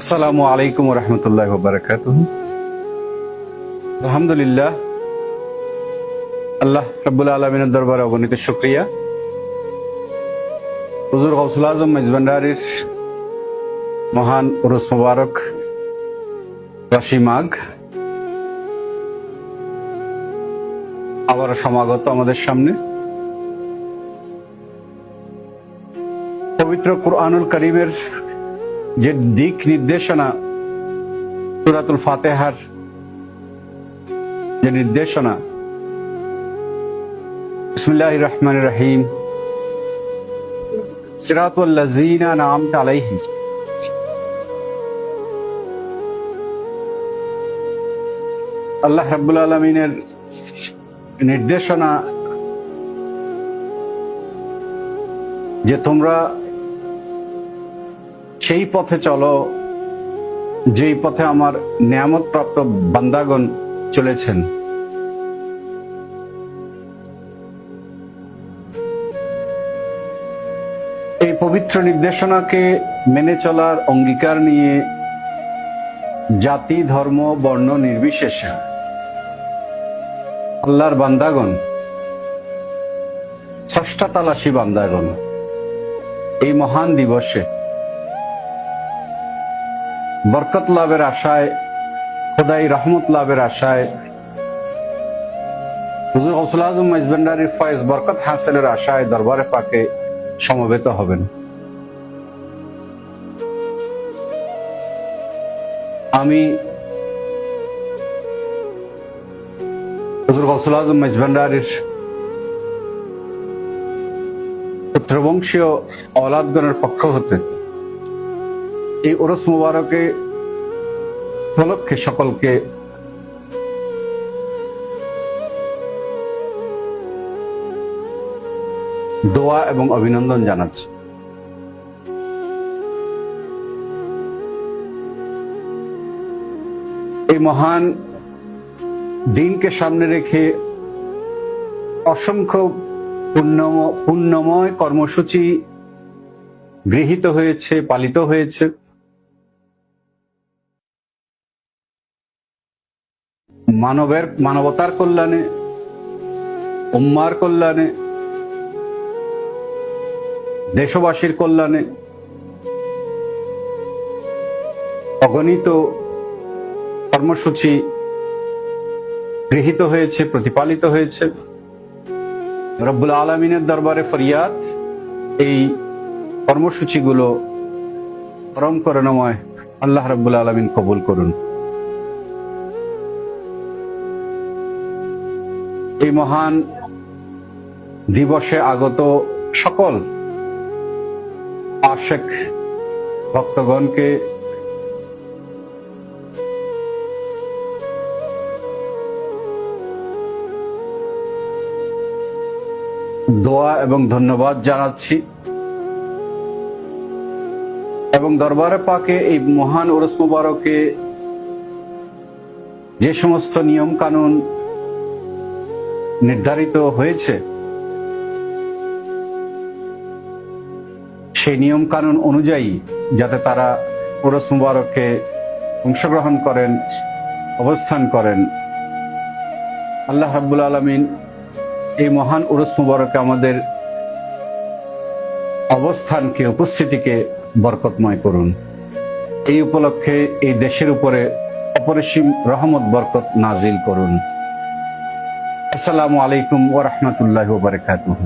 আসসালামু আলাইকুম রহমতুল্লাহ বারাকাতুহু। আলহামদুলিল্লাহ, আল্লাহ রাব্বুল আলামিনের দরবারে অগণিত শুকরিয়া। হুজুর গৌসুল আজম মেজবান্ডারির মহান উরুস মুবারক রাশি মাঘ আবার সমাগত আমাদের সামনে। পবিত্র কুরআনুল কারীমের যে দিক নির্দেশনা, সূরাতুল ফাতিহার যে নির্দেশনা, বিসমিল্লাহির রহমানির রহিম, সিরাতুল লাযিনা আনআমতা আলাইহিম, আল্লাহ রাব্বুল আলামিনের নির্দেশনা যে তোমরা সেই পথে চলো যেই পথে আমার নিয়ামত প্রাপ্ত বান্দাগণ চলেছেন। এই পবিত্র নির্দেশনাকে মেনে চলার অঙ্গীকার নিয়ে জাতি, ধর্ম, বর্ণ নির্বিশেষে আল্লাহর বান্দাগণ, স্রষ্টা তালাশী বান্দাগণ এই মহান দিবসে বরকত লাভের আশায়, খোদাই রহমত লাভের আশায়, হুজুর গৌসুল আজম মেজবান্ডারির ফয়েজ বরকত হাসিলের আশায় দরবারে পাকে সমবেত হবেন। আমি হুজুর গৌসুল আজম মেজবান্ডারির পুত্রবংশীয় অলাদগণের পক্ষ হতে এই উরুস মুবারকে উপলক্ষে সকলকে দোয়া এবং অভিনন্দন জানাচ্ছি। এই মহান দিনকে সামনে রেখে অসংখ্য পুণ্যময় কর্মসূচি গৃহীত হয়েছে, পালিত হয়েছে। মানবতার কল্যাণে, উম্মার কল্যাণে, দেশবাসীর কল্যাণে অগণিত কর্মসূচি গৃহীত হয়েছে, প্রতিপালিত হয়েছে। রব্বুল আলামিনের দরবারে ফরিয়াদ, এই কর্মসূচিগুলো পরম করুণাময় আল্লাহ রব্বুল আলামিন কবুল করুন। এই মহান দিবসে আগত সকল আশিক ভক্তগণকে দোয়া এবং ধন্যবাদ জানাচ্ছি এবং দরবারে পাকে এই মহান উরুস মুবারকে যে সমস্ত নিয়ম কানুন নির্ধারিত হয়েছে সেই নিয়ম কানুন অনুযায়ী যাতে তারা উরুস মুবারকে অংশগ্রহণ করেন, অবস্থান করেন, আল্লাহ রাব্বুল আলামিন এই মহান উরুস মুবারকে আমাদের অবস্থানকে, উপস্থিতিকে বরকতময় করুন। এই উপলক্ষে এই দেশের উপরে অপরিসীম রহমত বরকত নাজিল করুন। আসসালামু আলাইকুম ওয়া রাহমাতুল্লাহি ওয়া বারাকাতুহু।